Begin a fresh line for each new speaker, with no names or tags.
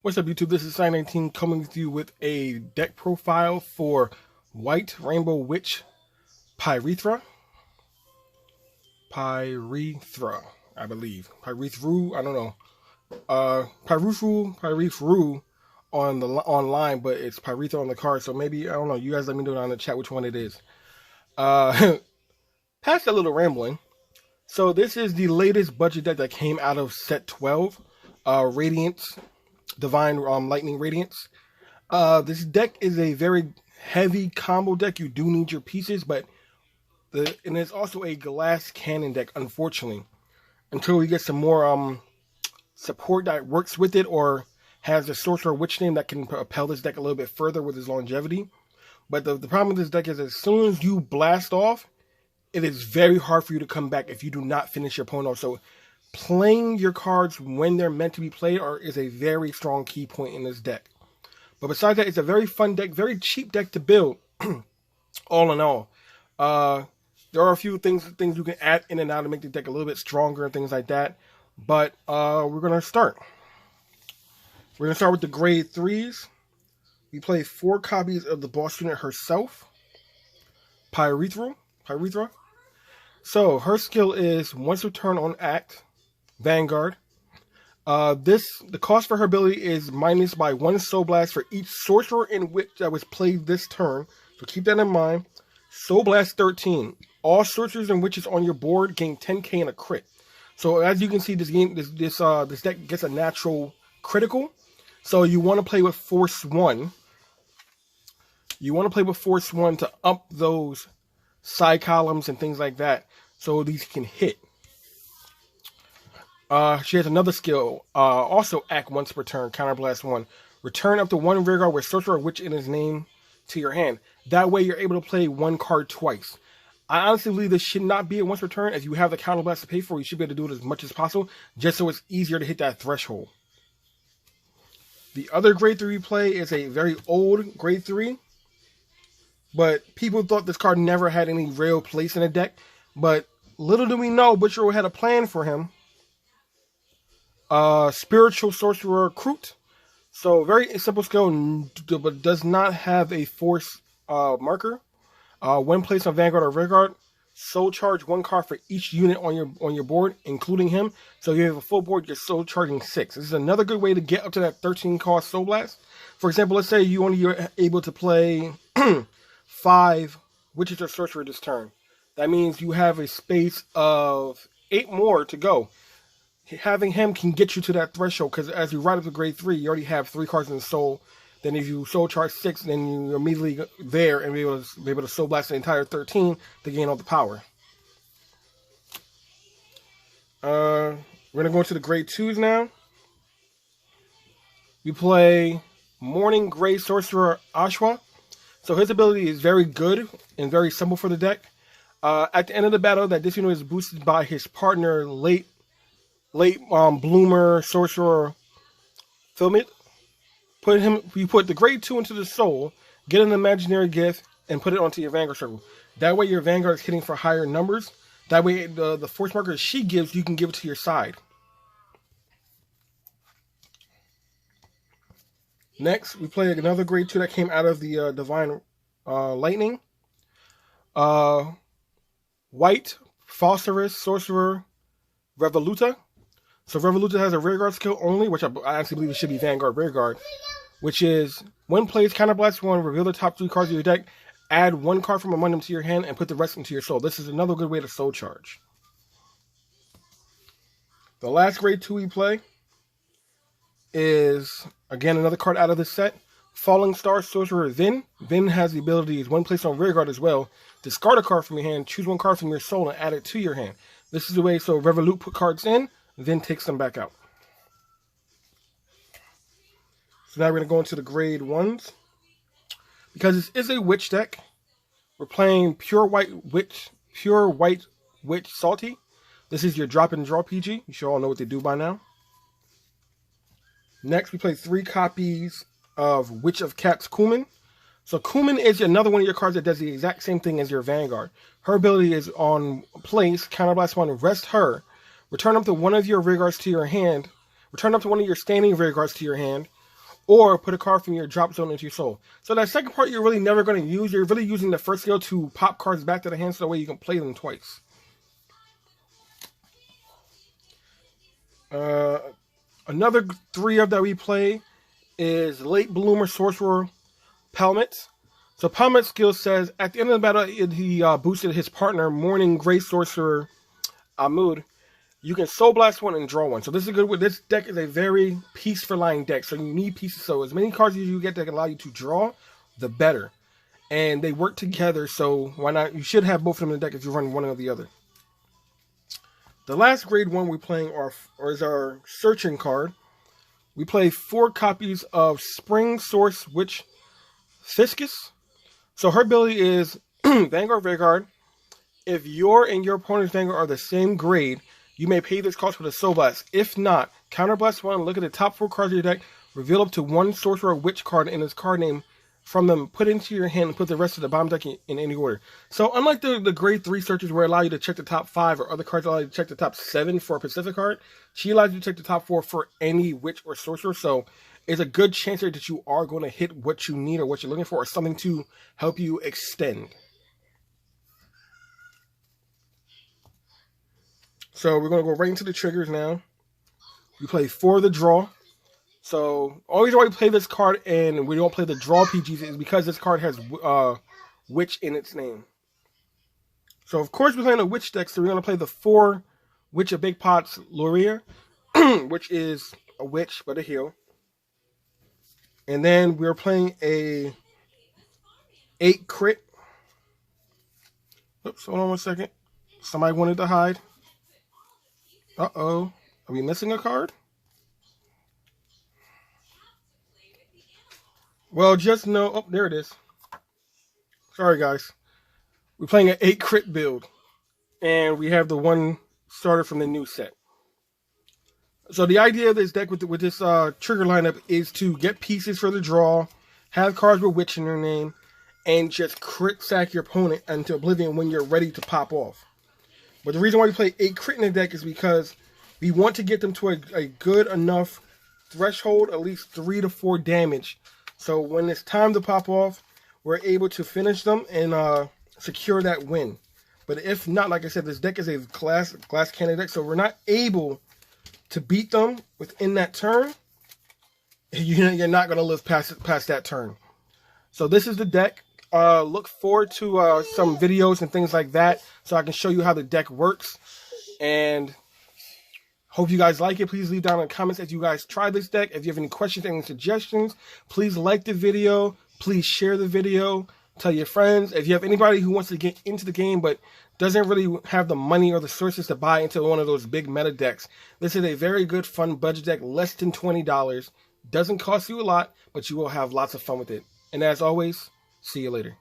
What's up, YouTube? This is Sign19 coming with you with a deck profile for White Rainbow Witch Pyrethra. Pyrethra, I believe. Pyrethru, I don't know. Pyrethru on the online, but it's Pyrethra on the card. So maybe, I don't know. You guys let me know down in the chat which one it is. Past a little rambling. So this is the latest budget deck that came out of set 12. Radiance. Divine Lightning Radiance. This deck is a very heavy combo deck. You do need your pieces, and it's also a glass cannon deck, unfortunately. Until you get some more support that works with it or has a sorcerer witch name that can propel this deck a little bit further with its longevity. But the problem with this deck is as soon as you blast off, it is very hard for you to come back if you do not finish your opponent off. So playing your cards when they're meant to be played is a very strong key point in this deck. But besides that, it's a very fun deck, very cheap deck to build, all in all. There are a few things you can add in and out to make the deck a little bit stronger and things like that. But we're going to start. We're going to start with the grade 3s. We play 4 copies of the boss unit herself, Pyrethra. So her skill is once per turn on act, Vanguard. The cost for her ability is minus by 1 Soul Blast for each sorcerer and witch that was played this turn. So keep that in mind. Soul Blast 13. All sorcerers and witches on your board gain 10k and a crit. So as you can see, this deck gets a natural critical. So you want to play with Force 1. You want to play with Force 1 to up those side columns and things like that, so these can hit. She has another skill, also act once per turn, Counterblast 1. Return up to 1 rearguard with sorcerer or witch in his name to your hand. That way you're able to play 1 card twice. I honestly believe this should not be a once per turn. If you have the Counterblast to pay for, you should be able to do it as much as possible, just so it's easier to hit that threshold. The other grade 3 we play is a very old grade 3. But people thought this card never had any real place in the deck. But little do we know, Butcher had a plan for him. Spiritual Sorcerer Kroot. So very simple skill, but does not have a force marker. When placed on Vanguard or Rearguard, soul charge 1 card for each unit on your board, including him. So you have a full board, you're soul charging 6. This is another good way to get up to that 13 cost Soul Blast. For example, let's say you're able to play 5 witches or sorcerer this turn. That means you have a space of 8 more to go. Having him can get you to that threshold, because as you ride up to grade 3, you already have 3 cards in the soul. Then if you soul charge 6, then you're immediately there and be able to soul blast the entire 13 to gain all the power. We're going to go into the grade 2s now. We play Morning Grey Sorcerer Ashwa. So his ability is very good and very simple for the deck. At the end of the battle, that this unit is boosted by his partner, late bloomer sorcerer Filmit. You put the grade 2 into the soul, get an imaginary gift, and put it onto your Vanguard circle. That way your Vanguard is hitting for higher numbers. That way the force marker she gives, you can give it to your side. Next, we play another grade 2 that came out of the Divine Lightning. White Phosphorus Sorcerer Revoluta. So Revoluta has a rearguard skill only, which I actually believe it should be Vanguard Rearguard, which is when plays Counterblast 1, reveal the top 3 cards of your deck, add 1 card from among them to your hand, and put the rest into your soul. This is another good way to soul charge. The last grade 2 we play is, again, another card out of this set. Falling Star Sorcerer Vin. Vin has the ability, is when placed on rearguard as well, discard a card from your hand, choose 1 card from your soul, and add it to your hand. This is the way, so Revolute put cards in, then takes them back out. So now we're going to go into the grade 1s. Because this is a witch deck, we're playing Pure White Witch Salty. This is your drop and draw PG. You should all know what they do by now. Next, we play 3 copies of Witch of Caps Kumin. So Kumin is another one of your cards that does the exact same thing as your Vanguard. Her ability is on place, Counterblast 1, rest her. Return up to 1 of your rearguards to your hand. Return up to 1 of your standing rearguards to your hand. or put a card from your drop zone into your soul. So that second part you're really never going to use. You're really using the first skill to pop cards back to the hand so that way you can play them twice. Another 3 of that we play is Late Bloomer Sorcerer Pelmet. So Pelmet's skill says, at the end of the battle, he boosted his partner, Morning Grey Sorcerer Amud. You can Soul Blast 1 and draw 1. So this is good. This deck is a very piece-for-line deck. So you need pieces. So as many cards as you get that allow you to draw, the better. And they work together, so why not? You should have both of them in the deck if you run one or the other. The last grade 1 we're playing is our Searching card. We play 4 copies of Spring Source Witch Fiscus. So her ability is Vanguard. If your and your opponent's Vanguard are the same grade, you may pay this cost with a Soul Blast. If not, Counterblast 1, look at the top 4 cards of your deck, reveal up to 1 Sorcerer Witch card in its card name from them, put into your hand, and put the rest of the bottom deck in any order. So unlike the grade 3 searches where it allows you to check the top 5 or other cards allow you to check the top 7 for a Pacific card, she allows you to check the top 4 for any Witch or Sorcerer. So it's a good chance that you are going to hit what you need or what you're looking for or something to help you extend. So we're going to go right into the triggers now. We play 4 of the draw. So always why we play this card and we don't play the draw PGs is because this card has Witch in its name. So of course we're playing a Witch deck, so we're going to play the 4 Witch of Big Pots Luria, which is a Witch but a heal. And then we're playing a 8 crit. Oops, hold on one second. Somebody wanted to hide. Uh-oh. Are we missing a card? Well, just know... Oh, there it is. Sorry, guys. We're playing an 8 crit build. And we have the 1 starter from the new set. So the idea of this deck with this trigger lineup is to get pieces for the draw, have cards with Witch in their name, and just crit sack your opponent into oblivion when you're ready to pop off. But the reason why we play 8 crit in the deck is because we want to get them to a good enough threshold, at least 3 to 4 damage. So when it's time to pop off, we're able to finish them and secure that win. But if not, like I said, this deck is a glass cannon deck, so we're not able to beat them within that turn. You're not going to live past that turn. So this is the deck. Look forward to some videos and things like that so I can show you how the deck works. And hope you guys like it. Please leave down in the comments if you guys try this deck. If you have any questions, any suggestions, please like the video. Please share the video. Tell your friends. If you have anybody who wants to get into the game but doesn't really have the money or the sources to buy into one of those big meta decks, this is a very good, fun budget deck, less than $20. Doesn't cost you a lot, but you will have lots of fun with it. And as always, see you later.